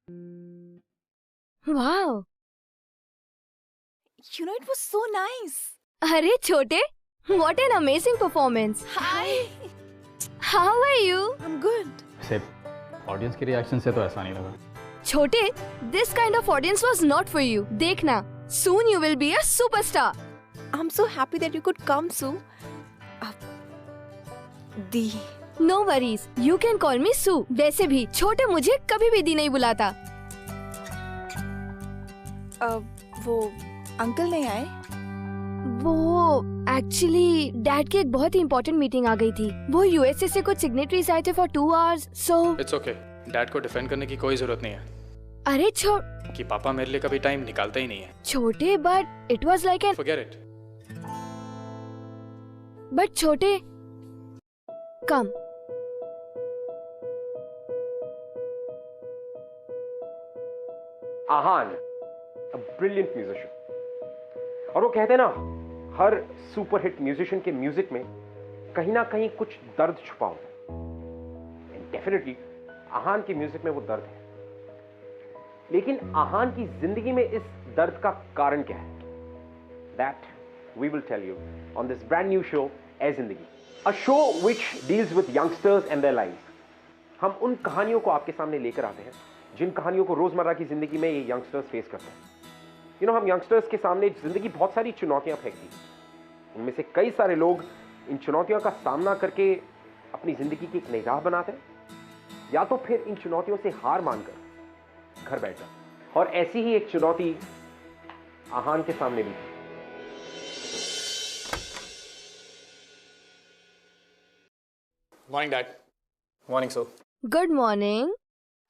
Wow. You know, it was so nice. अरे छोटे, what an amazing performance. Hi. How are you? I'm good. सिर्फ audience के reaction से तो ऐसा नहीं लगा। छोटे, this kind of audience was not for you. देखना, soon you will be a superstar. I'm so happy that you could come, Sue. Dee. No worries, you can call me Sue. वैसे भी छोटे मुझे कभी भी दी नहीं बुलाता। वो अंकल नहीं आए? वो एक्चुअली डैड की एक बहुत ही इम्पोर्टेंट मीटिंग आ गई थी। वो यूएसए से कुछ सिग्नेटरीज आए थे for 2 hours, so it's okay. Dad को डिफेंड करने की कोई जरूरत नहीं है। अरे कि पापा मेरे लिए कभी टाइम निकालते ही नहीं है। छोटे, but it was like an forget it. But छोटे, कम। आहान, a brilliant musician. और वो कहते हैं ना, हर सुपर हिट म्यूजिशियन के म्यूजिक में कहीं ना कहीं कुछ दर्द छुपा होता है। एंड डेफिनेटली आहान के म्यूजिक में वो दर्द है। लेकिन आहान की जिंदगी में इस दर्द का कारण क्या है? That we will tell you on this brand new show, ए जिंदगी, a show which deals with youngsters and their lives. हम उन कहानियों को आपके सामने लेकर आते हैं जिन कहानियों को रोजमर्रा की जिंदगी में ये यंगस्टर्स फेस करते हैं। हम यंगस्टर्स के सामने जिंदगी बहुत सारी चुनौतियां फेंकती है। उनमें से कई सारे लोग इन चुनौतियों का सामना करके अपनी जिंदगी की एक नई राह बनाते हैं, या तो फिर इन चुनौतियों से हार मानकर घर बैठ जाते हैं। और ऐसी ही एक चुनौती आहान के सामने भी थी। Morning dad. Morning so. Good morning.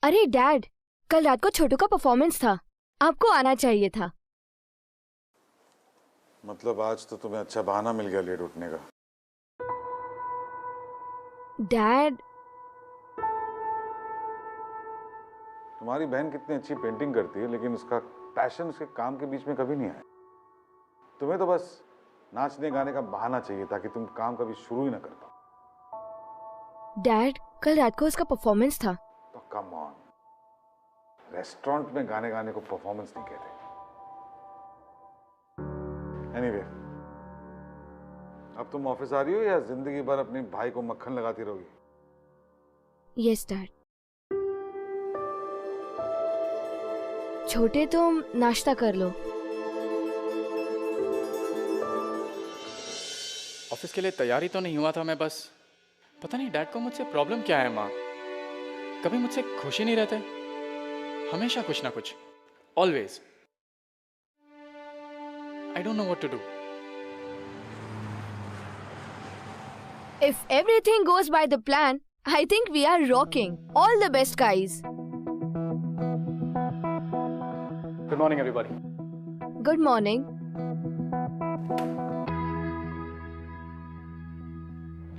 अरे डैड, कल रात को छोटू का परफॉर्मेंस था, आपको आना चाहिए था। मतलब आज तो तुम्हें अच्छा बहाना मिल गया लेट उठने का। डैड, तुम्हारी बहन कितनी अच्छी पेंटिंग करती है, लेकिन उसका पैशन उसके काम के बीच में कभी नहीं आया। तुम्हें तो बस नाचने गाने का बहाना चाहिए ताकि तुम काम कभी शुरू ही ना कर पाओ। डैड, कल रात को उसका परफॉर्मेंस था। तो कम ऑन, रेस्टोरेंट में गाने गाने को परफॉर्मेंस नहीं कहते। एनीवे, अब तुम ऑफिस आ रही हो या जिंदगी भर अपने भाई को मक्खन लगाती रहोगी? Yes dad. छोटे, तुम नाश्ता कर लो। ऑफिस के लिए तैयारी तो नहीं हुआ था मैं, बस पता नहीं डैड को मुझसे प्रॉब्लम क्या है। माँ कभी मुझसे खुश ही नहीं रहते, हमेशा कुछ ना कुछ, always. I don't know what to do. If everything goes by the plan, I think we are rocking. All the best, guys. Good morning, everybody. Good morning.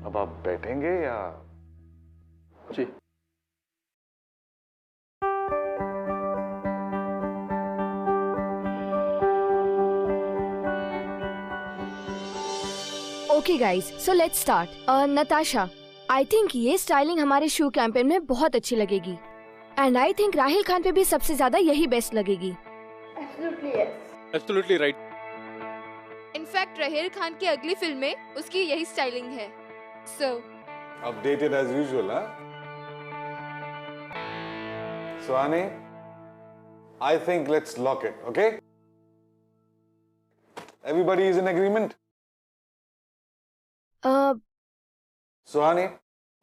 अब आप बैठेंगे या? जी। Okay guys, so let's start. Natasha, I think ये styling हमारे शू campaign में बहुत अच्छी लगेगी, and I think Rahil Khan पे भी सबसे ज्यादा यही बेस्ट लगेगी। Absolutely yes. Absolutely right. In fact Rahil Khan की अगली फिल्म में उसकी यही स्टाइलिंग है। So Updated as usual, huh? Suhani, I think let's lock it, okay? Everybody is in agreement? Suhani,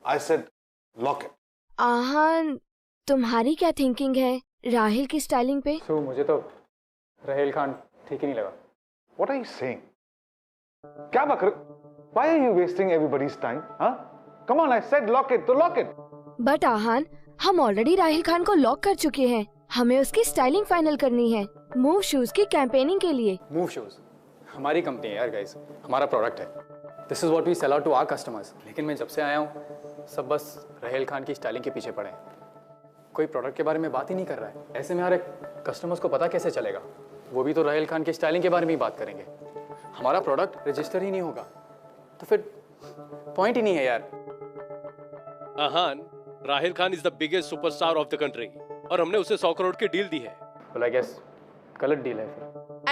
I said lock it. आहान, तुम्हारी क्या थिंकिंग है राहिल की स्टाइलिंग पे? So मुझे तो राहिल खान ठीक ही नहीं लगा। What are you saying? क्या बक रहे? Why are you wasting everybody's time? Huh? Come on, I said lock it, तो lock it. बट आहान, हम ऑलरेडी राहिल खान को लॉक कर चुके हैं, हमें उसकी स्टाइलिंग फाइनल करनी है मूव शूज की कैंपेनिंग के लिए। मूव शूज हमारी कंपनी है यार गाइस, हमारा प्रोडक्ट है। This is what we sell out to our customers. लेकिन मैं जब से आया हूँ सब बस राहिल खान की स्टाइलिंग के पीछे पड़े हैं, कोई प्रोडक्ट के बारे में बात ही नहीं कर रहा है। ऐसे में हमारे कस्टमर्स को पता कैसे चलेगा? वो भी तो राहिल खान की स्टाइलिंग के बारे में ही बात करेंगे। हमारा प्रोडक्ट रजिस्टर ही नहीं होगा तो फिर पॉइंट ही नहीं है यार। Ahan, Rahil Khan is the biggest superstar of the country. और हमने उसे 100 करोड़ की डील दी है। Well, I guess गलत डील है फिर।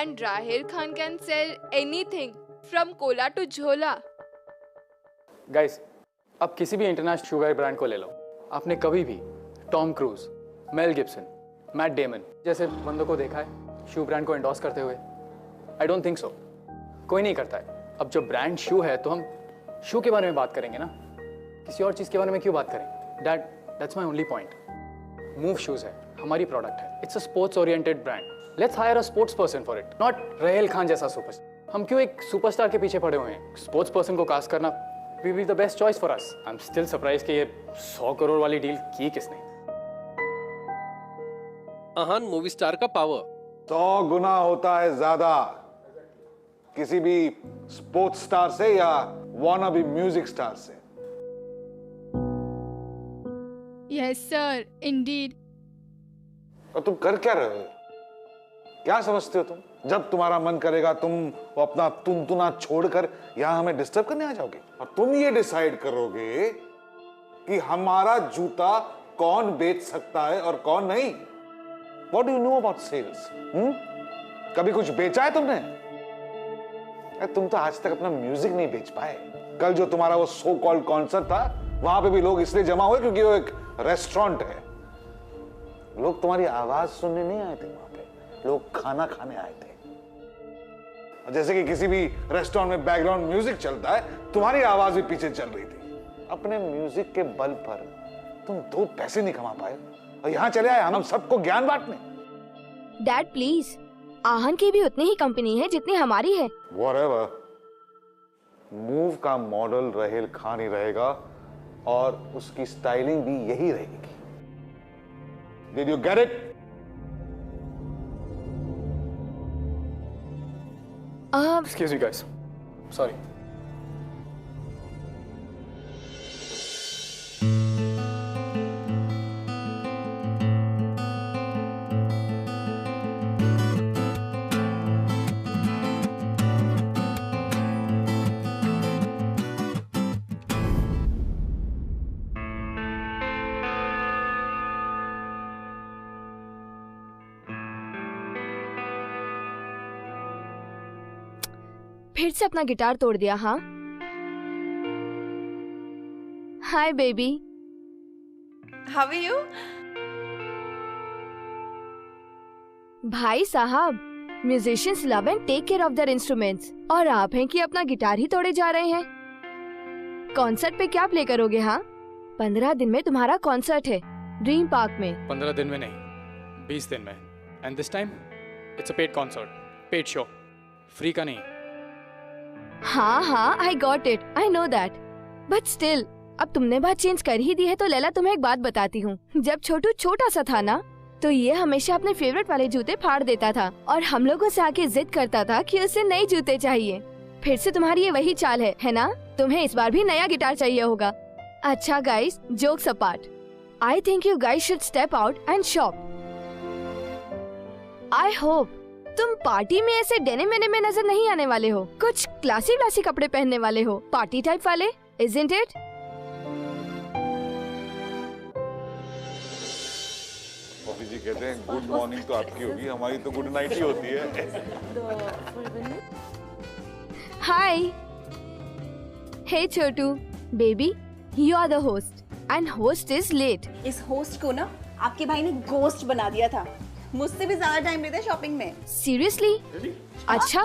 And Rahil Khan can sell anything from cola to jhola. Guys, अब किसी भी इंटरनेशनल शुगर ब्रांड को ले लो, आपने कभी भी Tom cruise, Mel Gibson, Matt Damon जैसे बंदों को देखा है शू ब्रांड को एंडोर्स करते हुए? I don't think so. कोई नहीं करता है। अब जो ब्रांड शू है तो हम शू के बारे में बात करेंगे ना, किसी और चीज़ के बारे में क्यों बात करें? That's my only point. Move shoes है, हमारी प्रोडक्ट है, it's a sports oriented brand. Let's hire a sports person for it, not रहेल खान जैसा सुपरस्टार। हम क्यों एक सुपरस्टार के पीछे पड़े हुए हैं? स्पोर्ट्स पर्सन को कास्ट करना will be the best choice for us. I'm still surprised कि ये 100 करोड़ वाली डील की किसने? आहान मूवी स्टार का पावर 100 गुना होता है ज्यादा किसी भी स्पोर्ट्स स्टार से या वाना भी म्यूजिक स्टार से। Yes, sir. Indeed. और तुम कर क्या रहे हो? क्या समझते हो तुम? जब तुम्हारा मन करेगा तुम वो अपना तुनतुना छोड़कर यहां हमें डिस्टर्ब करने आ जाओगे और तुम ये डिसाइड करोगे कि हमारा जूता कौन बेच सकता है और कौन नहीं। What do you know about sales? कभी कुछ बेचा है तुमने? तुम तो आज तक अपना म्यूजिक नहीं बेच पाए। कल जो तुम्हारा वो सो कॉल्ड कॉन्सर्ट था वहां पे भी लोग इसलिए जमा हुए क्योंकि वो एक रेस्टोरेंट है। लोग तुम्हारी आवाज सुनने नहीं आए थे वहां पे, लोग खाना खाने आए थे। जैसे कि किसी भी रेस्टोरेंट में बैकग्राउंड म्यूजिक चलता है, तुम्हारी आवाज भी पीछे चल रही थी। अपने म्यूजिक के बल पर तुम 2 पैसे नहीं कमा पाए और यहाँ चले आए हम सबको ज्ञान बांटने। डैड प्लीज, आहन की भी उतनी ही कंपनी है जितनी हमारी है। Whatever. मूव का मॉडल रहेल खान ही रहेगा और उसकी स्टाइलिंग भी यही रहेगी। Did you get it? Excuse me guys. Sorry. फिर से अपना गिटार तोड़ दिया? हाँ, hi baby. How are you? भाई साहब, musicians love and take care of their instruments, और आप हैं कि अपना गिटार ही तोड़े जा रहे हैं। कॉन्सर्ट पे क्या प्ले करोगे? हाँ, 15 दिन में तुम्हारा कॉन्सर्ट है ड्रीम पार्क में। 15 दिन में नहीं, 20 दिन में। And this time it's a paid concert, paid show, free का नहीं। हाँ हाँ, I got it, I know that, but still अब तुमने बात चेंज कर ही दी है तो लैला तुम्हें एक बात बताती हूँ। जब छोटू छोटा सा था ना तो ये हमेशा अपने फेवरेट वाले जूते फाड़ देता था और हम लोगों से आके जिद करता था कि उसे नए जूते चाहिए। फिर से तुम्हारी ये वही चाल है ना? तुम्हें इस बार भी नया गिटार चाहिए होगा। अच्छा guys, jokes apart, I think you guys should step out and shop. I hope तुम पार्टी में ऐसे डेनिम में नजर नहीं आने वाले हो, कुछ क्लासी कपड़े पहनने वाले हो, पार्टी टाइप वाले, isn't it? पॉपी जी कहते हैं गुड मॉर्निंग तो आपकी होगी, हमारी तो गुड नाइट ही होती है। Hi, hey Chhotu baby, you are the host and host is late. इस होस्ट को ना आपके भाई ने गोस्ट बना दिया था। मुझसे भी ज्यादा टाइम लेते हैं शॉपिंग में। सीरियसली? अच्छा,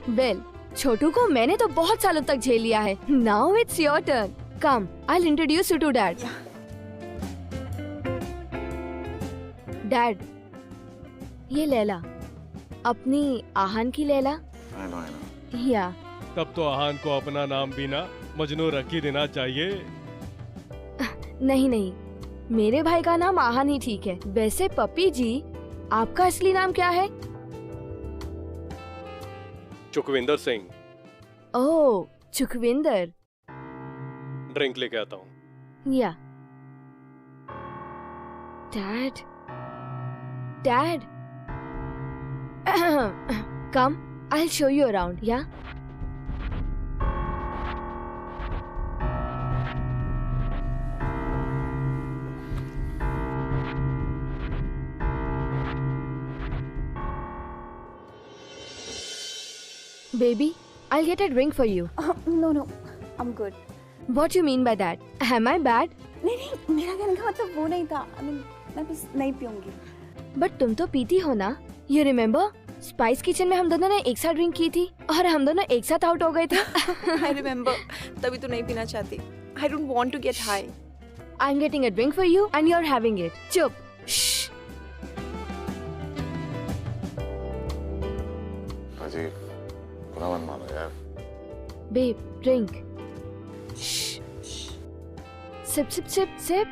वेल छोटू को मैंने तो बहुत सालों तक झेल लिया है। Now it's your turn. Come, I will introduce you to dad. Dad, ये लैला, अपनी आहन की लैला। I know. या तब तो आहान को अपना नाम भी ना मजनू रख ही देना चाहिए। नहीं, मेरे भाई का नाम आहन ही ठीक है। वैसे पपी जी, आपका असली नाम क्या है? चुकविंदर सिंह। ओह, चुकविंदर। ड्रिंक लेके आता हूँ। या dad, come, I show you around. या Baby, I'll get a drink for you. No, no, I'm good. What you mean by that? Am I bad? नहीं नहीं, मेरा कहने का मतलब वो नहीं था. I mean, मैं बस नहीं पीऊंगी. बट तुम तो पीती हो ना? You remember? स्पाइस किचन में हम दोनों ने एक साथ ड्रिंक की थी और हम दोनों एक साथ आउट हो गए थे. I remember. तभी तो नहीं पीना चाहती. I don't want to get high. I'm getting a drink for you and you're having it. चुप. Shh. अजी, बुरा मत मानो यार. Babe, drink. Shh. Sip, sip, sip, sip.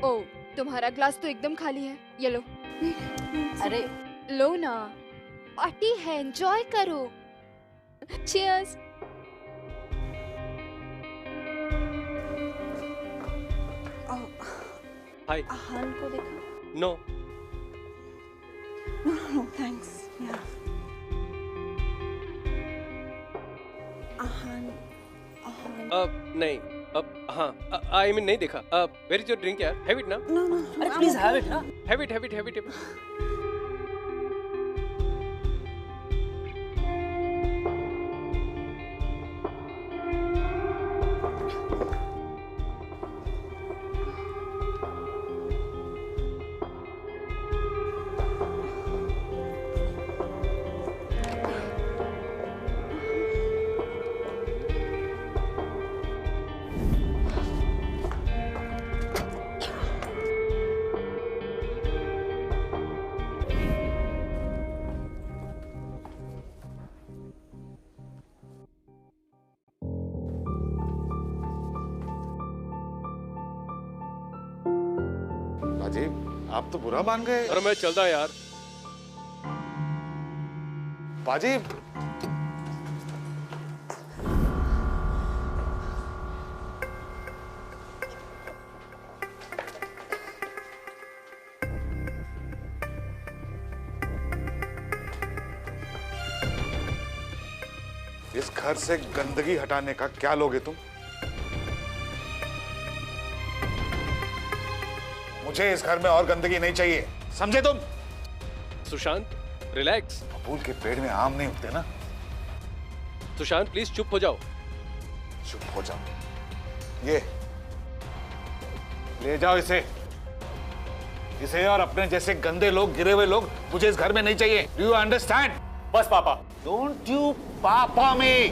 ओ, तुम्हारा ग्लास तो एकदम खाली है, ये लो. अरे लो ना, पार्टी है, एंजॉय करो. Cheers. हाय. आहान को देखा? नो. No, thanks. Yeah. आहान. नहीं. हाँ. आई मीन नहीं देखा. वेयर इज योर ड्रिंक यार? हैव इट ना. No, no. अरे प्लीज हैव इट ना. Have it. अजी, आप तो बुरा मान गए. अरे मैं चलता यार. बाजी, इस घर से गंदगी हटाने का क्या लोगे तुम? मुझे इस घर में और गंदगी नहीं चाहिए, समझे तुम? सुशांत, रिलैक्स. फूल के पेड़ में आम नहीं उगते ना. सुशांत प्लीज चुप हो जाओ. चुप हो जाओ. ये ले जाओ इसे और अपने जैसे गंदे लोग, गिरे हुए लोग मुझे इस घर में नहीं चाहिए. Do you understand? बस पापा. Don't you papa me.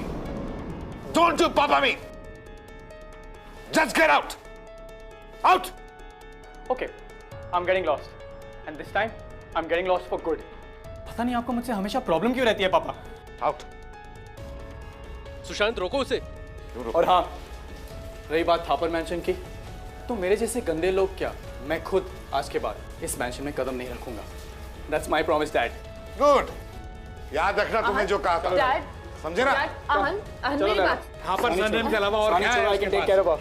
Don't you papa me. Just get out. Out. Okay, I'm getting lost, and this time I'm getting lost for good. पता नहीं आपको मुझसे हमेशा प्रॉब्लम क्यों रहती है पापा. आउट. सुशांत रोको उसे. और हाँ, रही बात थापर मैंशन की, तो मेरे जैसे गंदे लोग क्या, मैं खुद आज के बाद इस मैंशन में कदम नहीं रखूंगा. That's my promise, Dad. Good. याद रखना तुमने जो कहा था. Dad. समझे ना? आहन, मेरी बात. थापर मैंशन के अलावा और क्या है? I can take care of her.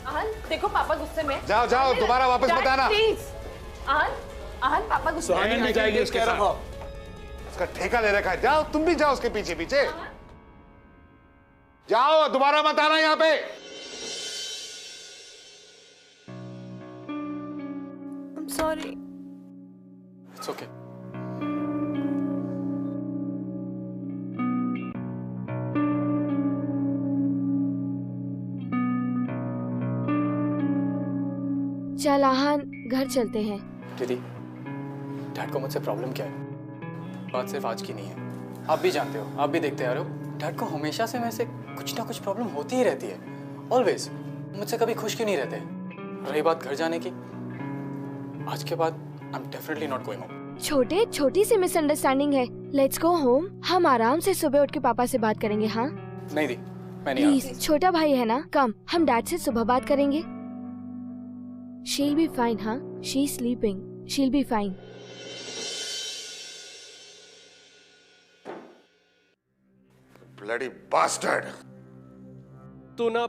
आहन, देखो पापा गुस्से में. जाओ जाओ, दोबारा वापस मत आना. प्लीज. आहन पापा गुस्से में. बहन भी जाएगी उसके साथ. उसका ठेका ले रखा है. जाओ, तुम भी जाओ उसके पीछे पीछे. जाओ, दोबारा मत आना यहाँ पे. I'm sorry. It's okay. चल आहन, घर चलते हैं. दीदी, डैड को मुझसे प्रॉब्लम क्या है? बात सिर्फ आज की नहीं है, आप भी जानते हो, आप भी देखते आ रहे हो. डैड को हमेशा से मेरे से कुछ ना कुछ प्रॉब्लम होती ही रहती है. ऑलवेज. मुझसे कभी खुश क्यों नहीं रहते? रही बात घर जाने की, आज के बाद I am definitely not going home. छोटी सी मिसअंडरस्टैंडिंग है. Let's go home. हम आराम से सुबह उठ के पापा से बात करेंगे. हाँ नहीं दी, मैं नहीं आ रहा. प्लीज, छोटा भाई है ना. कम, हम डैड से सुबह बात करेंगे. She'll be fine, huh? She's sleeping. She'll be fine. Bloody bastard. तू ना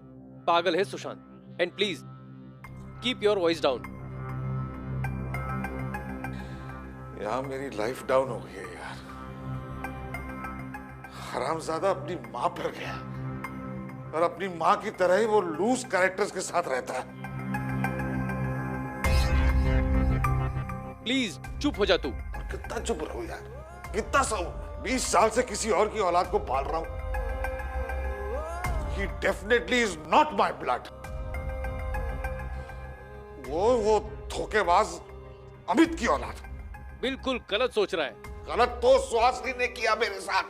पागल है Sushant. And please keep your voice down. यहाँ मेरी लाइफ डाउन हो गई है यार. हरामजादा अपनी माँ पर गया और अपनी माँ की तरह ही वो लूज कैरेक्टर्स के साथ रहता है। प्लीज चुप हो जा तू। और कितना चुप रहूं यार, कितना सहूं? 20 साल से किसी और की औलाद को पाल रहा हूं। He definitely is not my blood. वो धोखेबाज अमित की औलाद। बिल्कुल गलत सोच रहा है। गलत तो सुहासिनी ने किया मेरे साथ।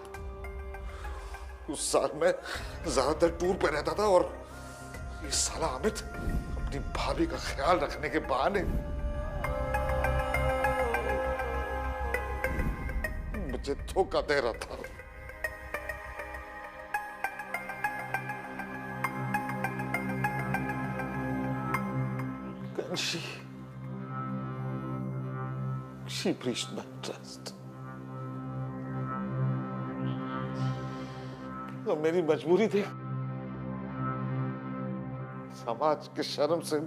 उस साल मैं ज्यादातर टूर पे रहता था और ये साला अमित अपनी भाभी का ख्याल रखने के बहाने मुझे धोखा दे रहा था। She breached my trust. तो मेरी मजबूरी थी, समाज के शर्म से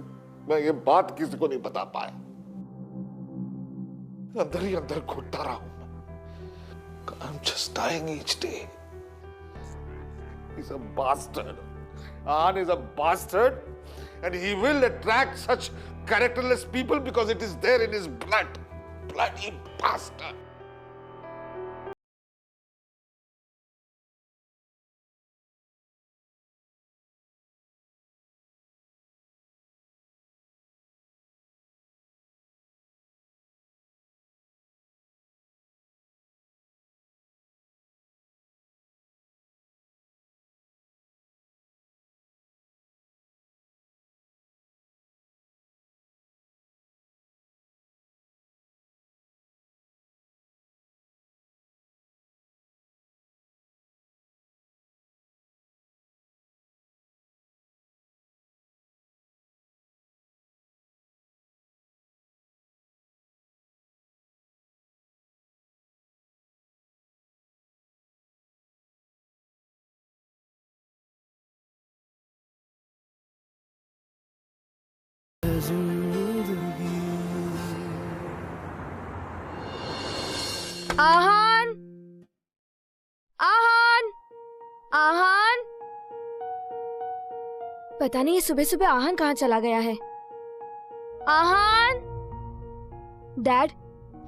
मैं ये बात किसी को नहीं बता पाया। अंदर ही अंदर घुटता रहा हूं मैं। I'm just dying each day. He's a bastard. Ahan is a bastard, and he will attract such characterless people because it is there in his blood. Bloody bastard. आहान, आहान, आहान। पता नहीं ये सुबह सुबह आहान कहाँ चला गया है। आहान, डैड,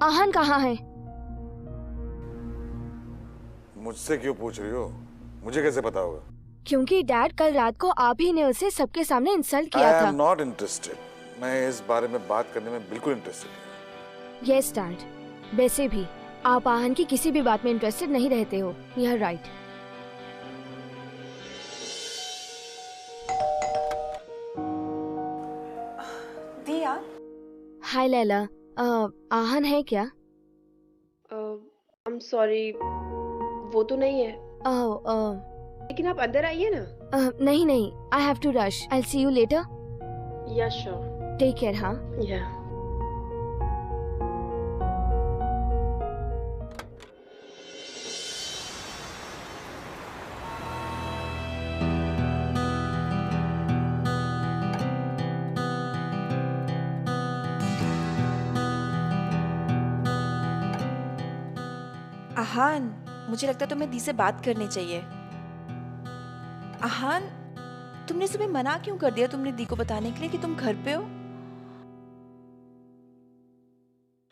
आहान कहाँ है? मुझसे क्यों पूछ रही हो? मुझे कैसे पता होगा? क्योंकि डैड कल रात को आप ही ने उसे सबके सामने इंसल्ट किया था। I am not interested. मैं इस बारे में बात करने में बिल्कुल इंटरेस्टेड नहीं। यस डैड, वैसे भी आप आहान की किसी भी बात में इंटरेस्टेड नहीं रहते हो। यह राइट। दिया, हाय लैला, आहान है क्या? I'm sorry, वो तो नहीं है। लेकिन आप अंदर आइए ना। नहीं नहीं, I have to rush. I will see you later. Yeah sure. Take care. हाँ। या। आहान, मुझे लगता है तुम्हें दी से बात करनी चाहिए। आहान, तुमने सुबह मना क्यों कर दिया तुमने दी को बताने के लिए कि तुम घर पे हो?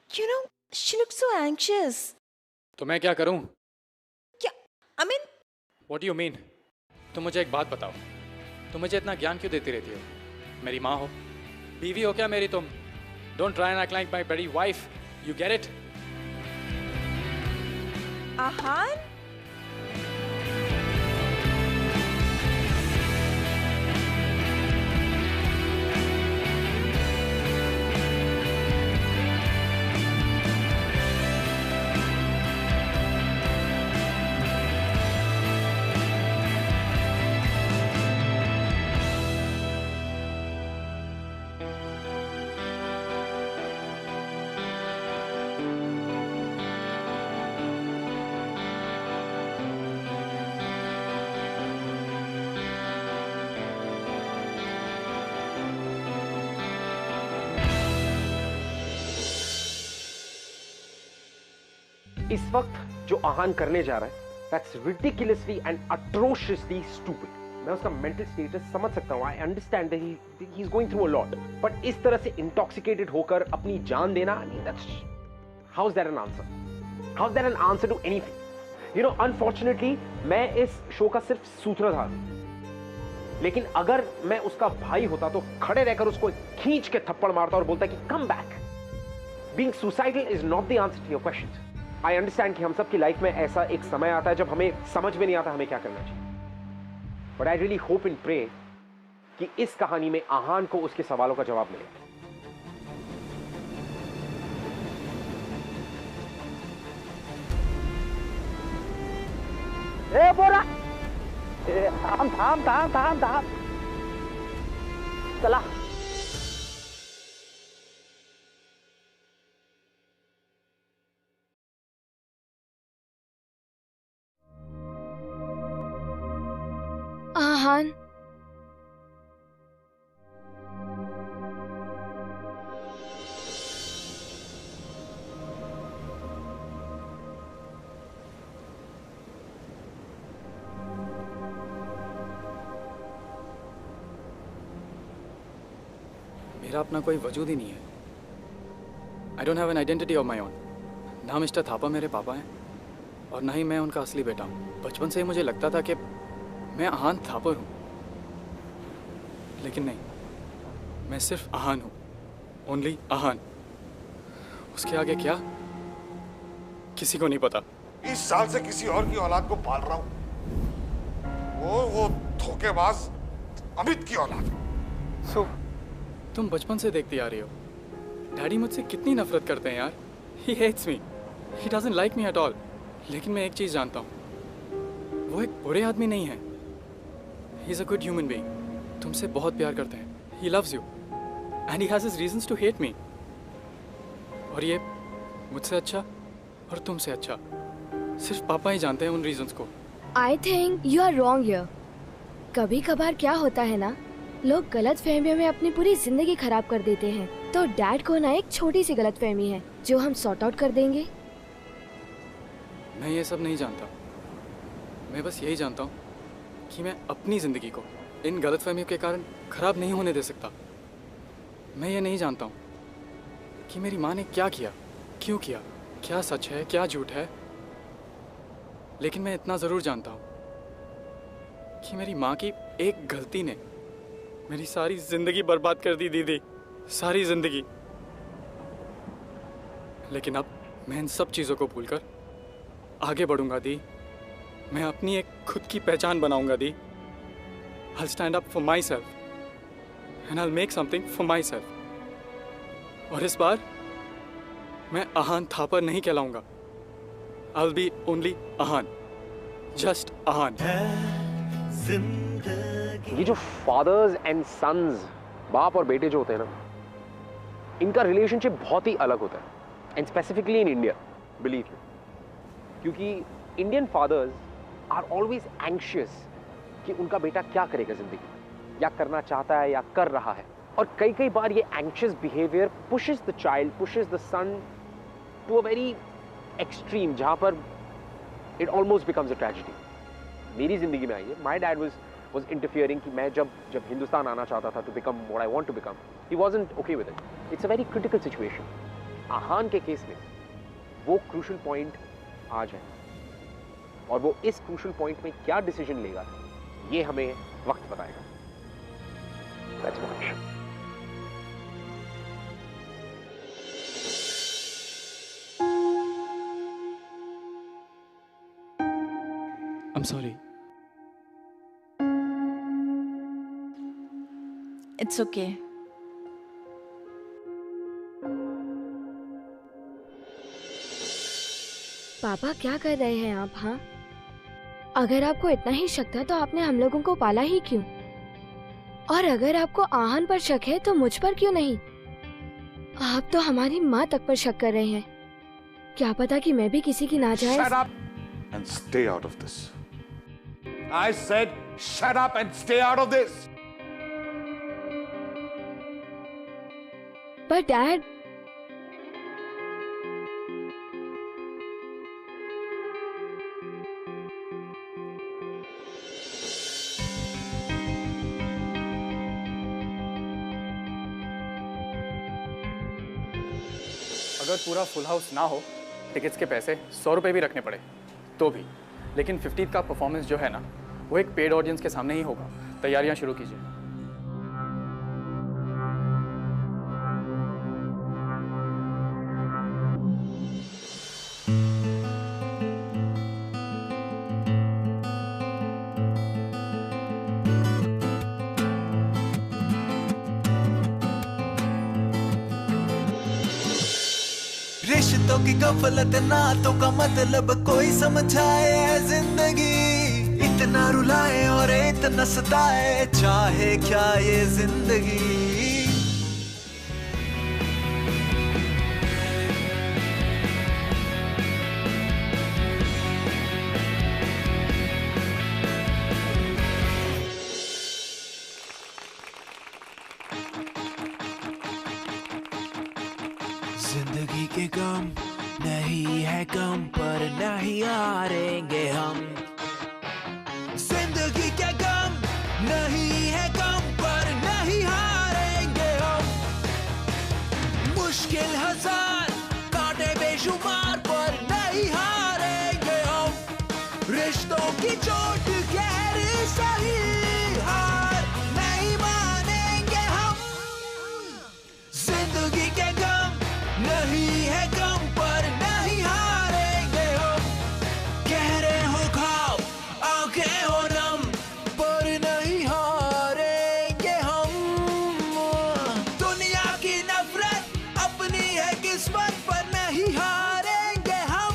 You know, she looks so anxious. तो मैं क्या करूं? क्या? I mean, What do you mean? तुम मुझे एक बात बताओ, तुम मुझे इतना ज्ञान क्यों देती रहती हो? मेरी माँ हो, बीवी हो क्या मेरी तुम? Don't try and act like my bloody wife. You get it? आहान? इस वक्त जो आहान करने जा रहा है, That's ridiculously and atrociously stupid. मैं उसका mental status समझ सकता हूँ. I understand that he's going through a lot. But इस तरह से intoxicated होकर अपनी जान देना, I mean, that's, how's that an answer? How's that an answer to anything? You know, unfortunately, मैं इस शो का सिर्फ सूत्रधार हूँ. लेकिन अगर मैं उसका भाई होता तो खड़े रहकर उसको खींच के थप्पड़ मारता और बोलता कि come back. Being suicidal is not the answer to your questions. I understand कि हम सब की लाइफ में ऐसा एक समय आता है जब हमें समझ में नहीं आता हमें क्या करना चाहिए. But I really hope and pray कि इस कहानी में आहान को उसके सवालों का जवाब मिले. ए बोरा, थाम. चला. आहान, मेरा अपना कोई वजूद ही नहीं है. I don't have an identity of my own. ना मिस्टर थापा मेरे पापा हैं और ना ही मैं उनका असली बेटा हूँ. बचपन से ही मुझे लगता था कि मैं आहान थापर हूँ, लेकिन नहीं, मैं सिर्फ आहान हूँ. ओनली आहान. उसके आगे क्या, किसी को नहीं पता. 20 साल से किसी और की औलाद को पाल रहा हूँ. वो धोखेबाज अमित की औलाद. तुम बचपन से देखती आ रही हो. डैडी मुझसे कितनी नफरत करते हैं यार. He hates me, he doesn't like me at all. लेकिन मैं एक चीज़ जानता हूँ, वो एक बुरे आदमी नहीं है. He is a good human being. तुमसे बहुत प्यार करते हैं. He loves you and he has his reasons to hate me. और ये मुझसे अच्छा और तुमसे अच्छा सिर्फ पापा ही जानते हैं उन रीजंस को. I think you are wrong here. कभी कभार क्या होता है ना, लोग गलत फहमियों में अपनी पूरी जिंदगी खराब कर देते हैं. तो डैड को ना एक छोटी सी गलत फहमी है जो हम सॉर्ट आउट कर देंगे. मैं ये सब नहीं जानता. मैं बस यही जानता हूँ कि मैं अपनी ज़िंदगी को इन गलतफहमियों के कारण ख़राब नहीं होने दे सकता. मैं ये नहीं जानता हूँ कि मेरी माँ ने क्या किया, क्यों किया, क्या सच है क्या झूठ है. लेकिन मैं इतना ज़रूर जानता हूँ कि मेरी माँ की एक गलती ने मेरी सारी ज़िंदगी बर्बाद कर दी दीदी. सारी ज़िंदगी. लेकिन अब मैं इन सब चीज़ों को भूलकर आगे बढ़ूंगा दी. मैं अपनी एक खुद की पहचान बनाऊंगा दी. I'll stand up for myself and I'll make something for myself. और इस बार मैं आहान थापर नहीं कहलाऊंगा. I'll be only Ahaan. Just आहान. ये जो फादर्स एंड सन्स, बाप और बेटे जो होते हैं ना, इनका रिलेशनशिप बहुत ही अलग होता है. And specifically in India, believe me. क्योंकि Indian fathers are always anxious कि उनका बेटा क्या करेगा जिंदगी में, या करना चाहता है या कर रहा है. और कई बार ये anxious behaviour pushes the child, pushes the son to a very extreme, जहां पर it almost becomes a tragedy. मेरी जिंदगी में आई है. माई डैड was interfering कि मैं जब हिंदुस्तान आना चाहता था to become what I want to become, he wasn't okay with it. It's a very critical situation. आहान के केस में वो crucial point आज है, और वो इस crucial point में क्या decision लेगा ये हमें वक्त बताएगा. That's much. I'm sorry. It's okay. पापा क्या कर रहे हैं आप? हाँ, अगर आपको इतना ही शक था तो आपने हम लोगों को पाला ही क्यों? और अगर आपको आहान पर शक है तो मुझ पर क्यों नहीं? आप तो हमारी माँ तक पर शक कर रहे हैं. क्या पता कि मैं भी किसी की नाजायज. Shut up and stay out of this. I said shut up and stay out of this. But Dad, अगर पूरा फुल हाउस ना हो, टिकट्स के पैसे 100 रुपये भी रखने पड़े तो भी, लेकिन 50th का परफॉर्मेंस जो है ना, वो एक पेड ऑडियंस के सामने ही होगा। तैयारियां शुरू कीजिए। रिश्तों की गफलत नातों का मतलब कोई समझाए है जिंदगी, इतना रुलाए और इतना सताए, चाहे क्या ये जिंदगी। जिंदगी के गम नहीं है गम, पर नहीं हारेंगे हम। जिंदगी के गम नहीं है गम, पर नहीं हारेंगे हम। मुश्किल हजार कांटे बेशुमार, पर नहीं हारेंगे हम। रिश्तों की चोट गहरी सही, हार नहीं मानेंगे हम। जिंदगी के गम नहीं है गम, पर नहीं हारेंगे हम। गहरे हो घाव, आंखें हो नम, पर नहीं हारेंगे हम। दुनिया की नफरत अपनी है किस्मत, पर नहीं हारेंगे हम।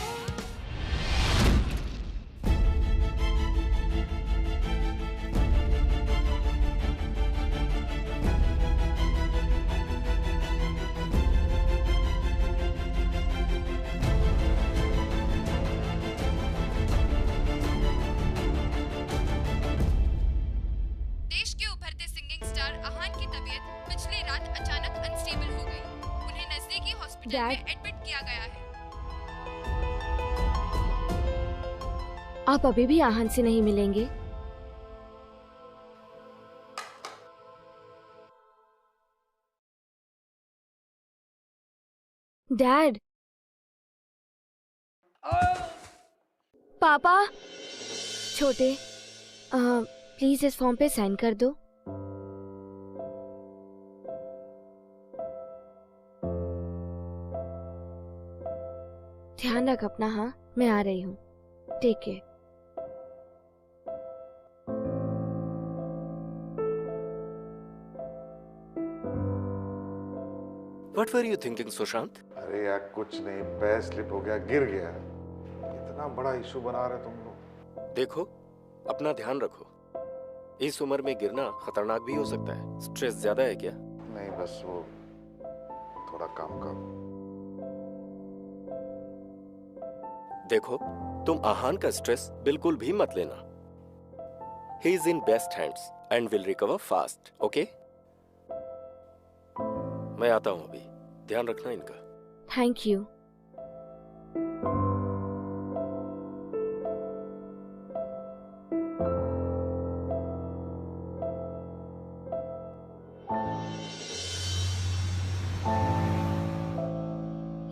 देश के उभरते सिंगिंग स्टार आहान की तबीयत पिछली रात अचानक अनस्टेबल हो गई। उन्हें नजदीकी हॉस्पिटल में एडमिट किया गया है। आप अभी भी आहान से नहीं मिलेंगे? डैड, पापा, छोटे, प्लीज इस फॉर्म पे साइन कर दो। ध्यान रख अपना। हाँ, मैं आ रही हूँ। Take care. What were you thinking, Sushant? अरे यार कुछ नहीं, पैर स्लिप हो गया, गिर गया। इतना बड़ा इशू बना रहे तुम लोग। देखो, अपना ध्यान रखो। इस उम्र में गिरना खतरनाक भी हो सकता है। स्ट्रेस ज्यादा है क्या? नहीं, बस वो थोड़ा काम का। देखो, तुम आहान का स्ट्रेस बिल्कुल भी मत लेना। He is in best hands and will recover fast, okay? मैं आता हूँ अभी। ध्यान रखना इनका। Thank you.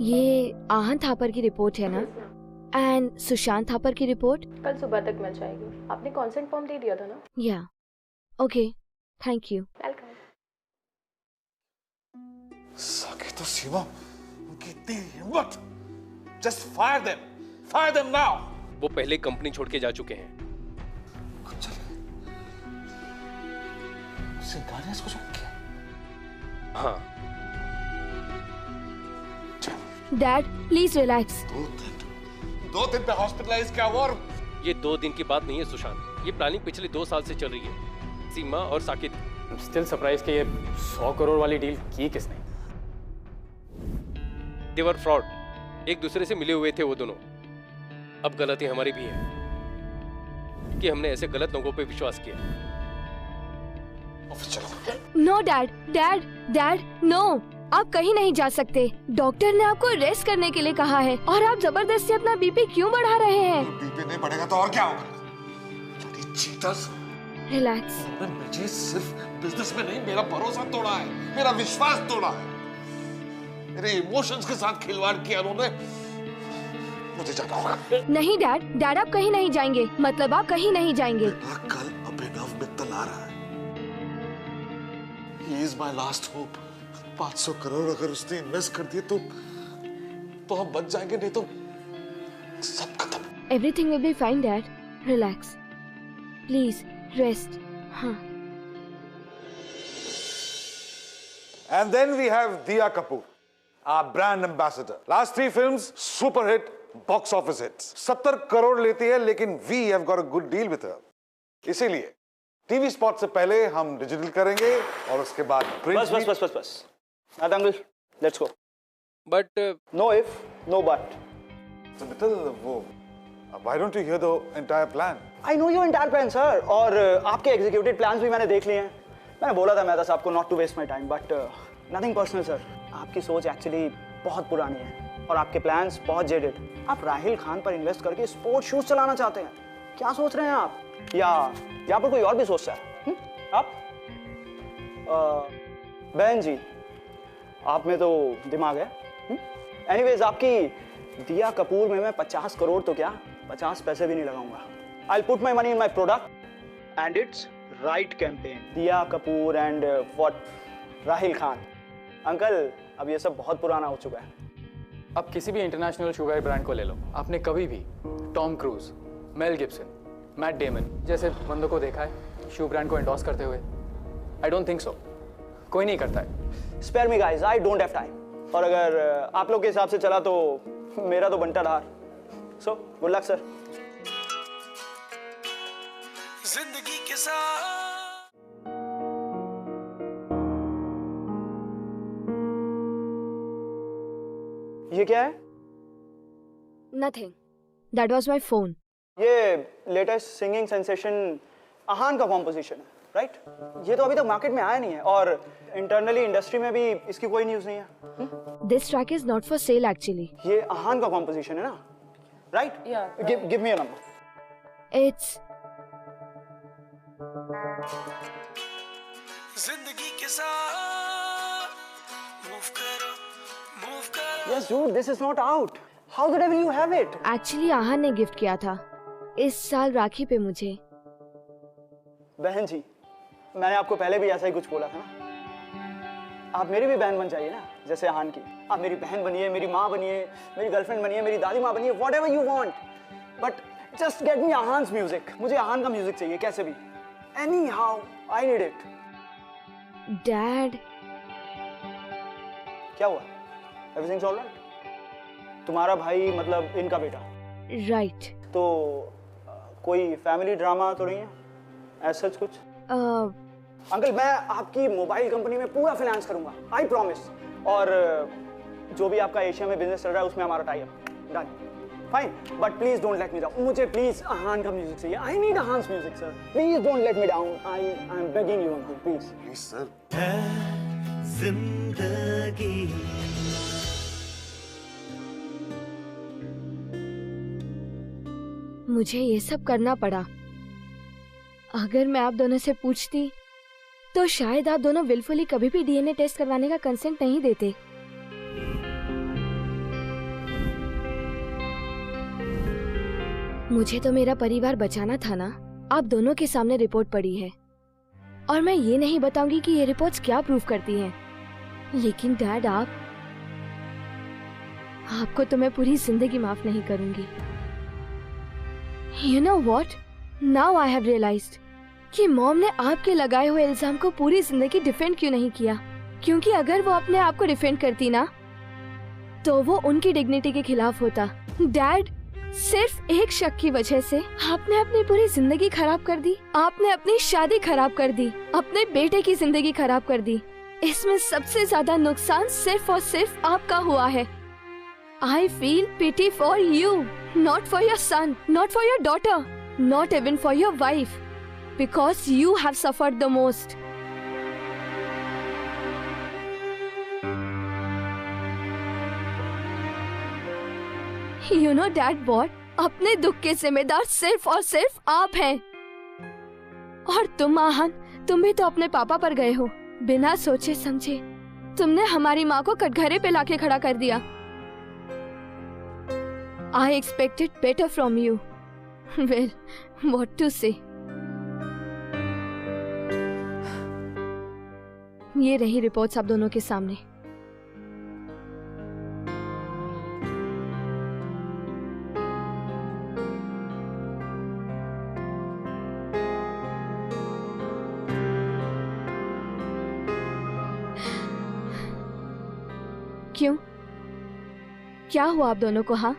ये आहान थापर की रिपोर्ट है ना? एंड सुशांत थापर की रिपोर्ट कल सुबह तक मिल जाएगी। आपने कॉन्सेंट फॉर्म दे दिया था ना? या okay, thank you. Welcome. Saket और सीमा, उनकी इतनी हिम्मत! Just fire them! Fire them now! वो पहले कंपनी छोड़ के जा चुके हैं। सिंघा ने इसको शक किया। हाँ। Dad, please relax. 2 दिन पे हॉस्पिटलाइज क्या हुआ? ये 2 दिन की बात नहीं है सुशांत। ये प्लानिंग पिछले 2 साल से चल रही है। सीमा और साकेत। स्टिल सरप्राइज कि ये 100 करोड़ वाली डील की किसने? They were fraud। एक दूसरे से मिले हुए थे वो दोनों। अब गलती हमारी भी है कि हमने ऐसे गलत लोगों पे विश्वास किया। No dad, dad, dad, no. आप कहीं नहीं जा सकते। डॉक्टर ने आपको रेस्ट करने के लिए कहा है और आप जबरदस्ती अपना बीपी क्यों बढ़ा रहे हैं? बीपी नहीं बढ़ेगा तो और क्या होगा? चीटर्स। रिलैक्स। मुझे सिर्फ बिजनेस में नहीं, मेरा भरोसा तोड़ा है, मेरा विश्वास तोड़ा है। मेरे इमोशंस के साथ खिलवाड़ किया उन्होंने। मुझे जाना होगा। नहीं डैड, डैड आप कहीं नहीं जाएंगे। मतलब आप कहीं नहीं जाएंगे। कल अभिनव मित्तल आ रहा है। He is my last hope. 500 crore अगर उसने इन्वेस्ट कर दिए तो हम बच जाएंगे, नहीं तो सब खत्म। Everything will be fine, Dad. Relax. Please rest. हाँ. And then we have Diya Kapoor, our brand ambassador. Last 3 films, super hit, box office hits. 70 crore लेती है, लेकिन we have got a good deal with her. इसीलिए TV spot से पहले हम digital करेंगे और उसके बाद बस Adangul, let's go. But No if, no but. So Mittal, वो why don't you hear the entire plan? I know your entire plan, sir. और आपके executed plans भी मैंने देख लिए हैं. मैंने बोला था मेहता साहब को not to waste my time, but nothing personal, sir. आपकी सोच actually बहुत पुरानी है और आपके plans बहुत jaded. आप राहिल खान पर इन्वेस्ट करके स्पोर्ट शूज चलाना चाहते हैं. क्या सोच रहे हैं आप? या यहाँ पर कोई और भी सोचता है? आप? बहन जी, आप में तो दिमाग है. Anyways, आपकी दिया कपूर में मैं 50 करोड़ तो क्या 50 पैसे भी नहीं लगाऊंगा. I'll put my money in my product and its right campaign. दिया Kapoor and what? Rahil Khan. Uncle, अब ये सब बहुत पुराना हो चुका है. अब किसी भी इंटरनेशनल शुगर ब्रांड को ले लो, आपने कभी भी Tom cruise, Mel Gibson, Matt Damon जैसे बंदों को देखा है शू ब्रांड को एंडोर्स करते हुए? I don't think so. कोई नहीं करता है. Spare me guys, I don't have time. और अगर आप लोग के हिसाब से चला तो मेरा तो बंटा धार. So, good luck, sir. जिंदगी के साथ ये क्या है? Nothing. That was my phone. ये लेटेस्ट सिंगिंग सेंसेशन आहान का कॉम्पोजिशन है, राइट? ये तो अभी तक मार्केट में आया नहीं है और इंटरनली इंडस्ट्री में भी इसकी कोई न्यूज़ नहीं है. This track is not for sale actually. ये आहान का कॉम्पोजिशन है ना, right? Yeah. Give me a number. It's जिंदगी के साथ मूव करो. Yes, dude, this is not out. How the devil you have it? actually आहान ने गिफ्ट किया था इस साल राखी पे मुझे. बहन जी, मैंने आपको पहले भी ऐसा ही कुछ बोला था ना. आप मेरी भी बहन बन जाइए ना, जैसे आहान की. आप मेरी बहन बनिए, मेरी माँ बनिए, मेरी गर्लफ्रेंड बनिए, मेरी दादी माँ बनिए, whatever you want. But just get me Aahan's music. मुझे आहान का म्यूजिक चाहिए कैसे भी. Anyhow, I need it. Dad. क्या हुआ? Everything's all right? तुम्हारा भाई मतलब इनका बेटा. Right. तो कोई फैमिली ड्रामा तो नहीं है? ऐसा कुछ? अंकल, मैं आपकी मोबाइल कंपनी में पूरा फाइनेंस करूंगा. I promise. और जो भी आपका एशिया में बिजनेस चल रहा है उसमें हमारा tie up. Done. Fine. But please don't let me down. मुझे प्लीज आहान का म्यूजिक चाहिए. I need Aahan's music sir. Please don't let me down. I am begging you uncle, please. Please sir. जिंदगी मुझे ये सब करना पड़ा. अगर मैं आप दोनों से पूछती तो शायद आप दोनों विलफुली कभी भी डीएनए टेस्ट करवाने का कंसेंट नहीं देते. मुझे तो मेरा परिवार बचाना था ना. आप दोनों के सामने रिपोर्ट पड़ी है और मैं ये नहीं बताऊंगी कि ये रिपोर्ट्स क्या प्रूव करती हैं. लेकिन डैड, आपको तो मैं पूरी जिंदगी माफ नहीं करूंगी. You know what? Now I have realized कि मॉम ने आपके लगाए हुए इल्जाम को पूरी जिंदगी डिफेंड क्यों नहीं किया. क्योंकि अगर वो अपने आप को डिफेंड करती ना तो वो उनकी डिग्निटी के खिलाफ होता. डैड, सिर्फ एक शक की वजह से आपने अपनी पूरी जिंदगी खराब कर दी. आपने अपनी शादी खराब कर दी, अपने बेटे की जिंदगी खराब कर दी. इसमें सबसे ज्यादा नुकसान सिर्फ और सिर्फ आपका हुआ है. I feel pity for you, not for your son, not for your daughter, not even for your wife, because you have suffered the most. You know Dad what? अपने दुख के जिम्मेदार सिर्फ और सिर्फ आप हैं. और तुम आहान, तुम भी तो अपने पापा पर गए हो बिना सोचे समझे. तुमने हमारी माँ को कटघरे पे लाके खड़ा कर दिया। I expected better from you. Well, what to say? ये रही रिपोर्ट्स आप दोनों के सामने। क्यों? क्या हुआ आप दोनों को? हाँ,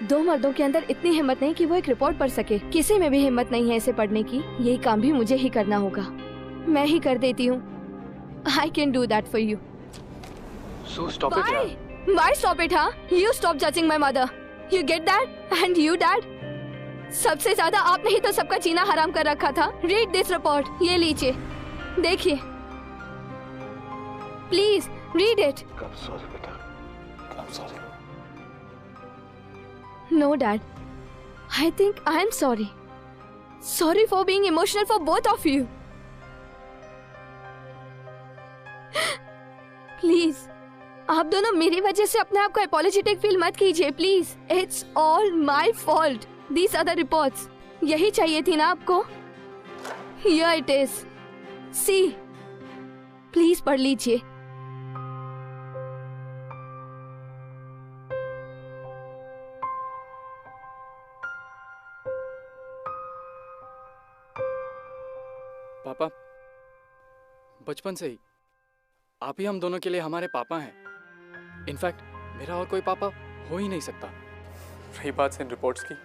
दो मर्दों के अंदर इतनी हिम्मत नहीं कि वो एक रिपोर्ट पढ़ सके। किसी में भी हिम्मत नहीं है इसे पढ़ने की। यही काम भी मुझे ही करना होगा। मैं ही कर देती हूँ। I can do that for you. So stop it, यार। Why stop it, हाँ? You stop judging my mother. You get that? And you, Dad? सबसे ज्यादा आपने ही तो सबका जीना हराम कर रखा था। Read this report. ये लीजिए, देखिए। Please read it. I'm sorry, बेटा। I'm sorry. No, Dad. I think I am sorry. Sorry for being emotional for both of you. Please आप दोनों मेरी वजह से अपने आप को अपॉलोजेटिक फील मत कीजिए। Please, it's all my fault. These are the reports. यही चाहिए थी ना आपको? Here it is, see. Please पढ़ लीजिए। पापा, बचपन से ही आप ही हम दोनों के लिए हमारे पापा हैं। इनफैक्ट मेरा और कोई पापा हो ही नहीं सकता। रही बात इन रिपोर्ट्स की,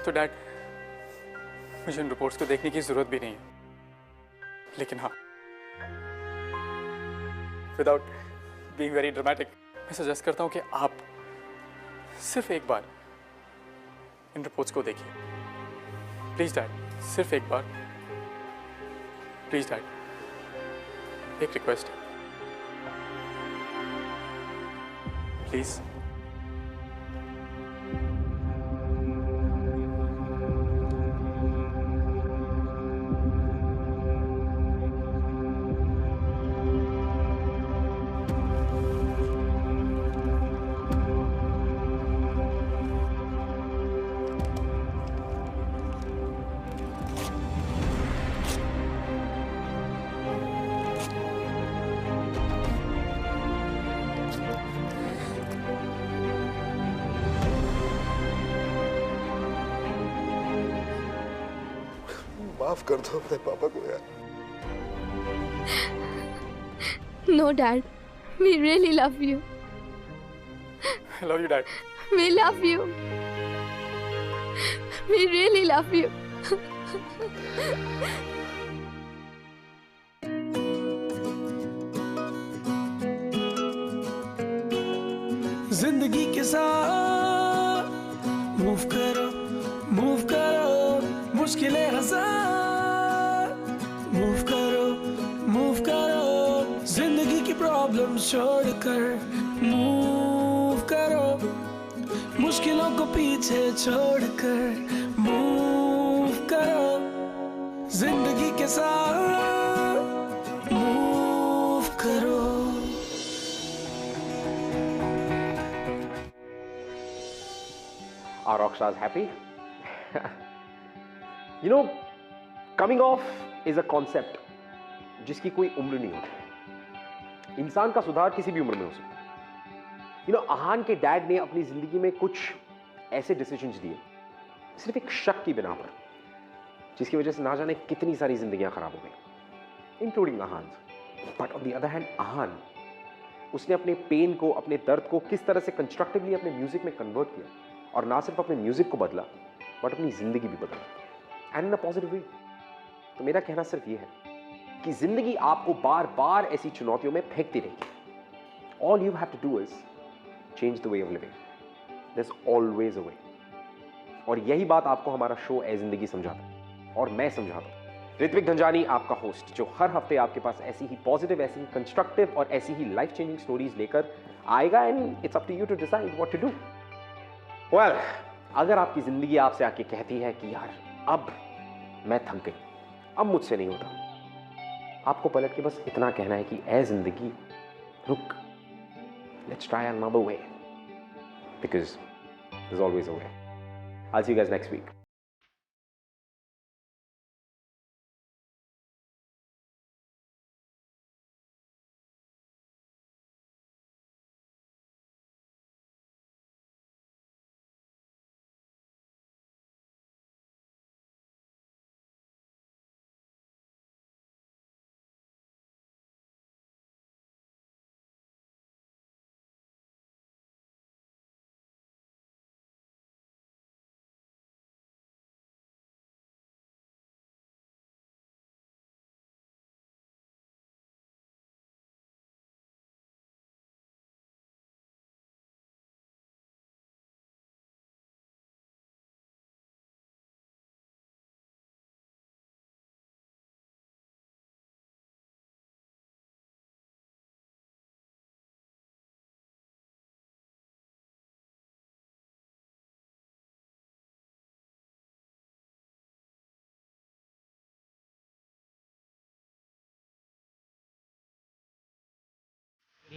तो डैड मुझे इन रिपोर्ट्स को देखने की जरूरत भी नहीं है। लेकिन हाँ, विदाउट बीइंग वेरी ड्रामेटिक, मैं सजेस्ट करता हूँ कि आप सिर्फ एक बार इन रिपोर्ट्स को देखिए। प्लीज डैड, सिर्फ एक बार। प्लीज डैड, एक रिक्वेस्ट है, प्लीज। माफ कर दो अपने पापा को यार। No, Dad. We really love you. I love you, Dad. We love you. We really love you. जिंदगी के साथ मूव करो, मुश्किलें हजार मूव करो, जिंदगी की प्रॉब्लम छोड़कर मूव करो, मुश्किलों को पीछे छोड़कर मूव करो, जिंदगी के साथ मूव करो। Are rock stars happy? You know, coming off is a concept जिसकी कोई उम्र नहीं होती। इंसान का सुधार किसी भी उम्र में हो सकता है। You know, आहान के डैड ने अपनी जिंदगी में कुछ ऐसे डिसीजंस दिए सिर्फ एक शक की बिना पर, जिसकी वजह से ना जाने कितनी सारी जिंदगियां खराब हो गई, including Aahan. But on the other hand, Aahan उसने अपने पेन को, अपने दर्द को किस तरह से कंस्ट्रक्टिवली अपने म्यूजिक में कन्वर्ट किया, और ना सिर्फ अपने म्यूजिक को बदला बट अपनी जिंदगी भी बदला, and in a positive way. तो मेरा कहना सिर्फ ये है कि जिंदगी आपको बार बार ऐसी चुनौतियों में फेंकती रहेगी। All you have to do is change the way of living. There is always a way. और यही बात आपको हमारा शो ए जिंदगी समझाता है, और मैं समझाता हूं। ऋत्विक धनजानी आपका होस्ट, जो हर हफ्ते आपके पास ऐसी ही पॉजिटिव, ऐसी ही कंस्ट्रक्टिव और ऐसी ही लाइफ चेंजिंग स्टोरीज लेकर आएगा, and it's up to you to decide what to do. Well, अगर आपकी जिंदगी आपसे आके कहती है कि यार अब मैं थक गई, अब मुझसे नहीं होता, आपको पलट के बस इतना कहना है कि ऐ जिंदगी रुक, let's try another way, because there is always a way. I'll see you guys next week.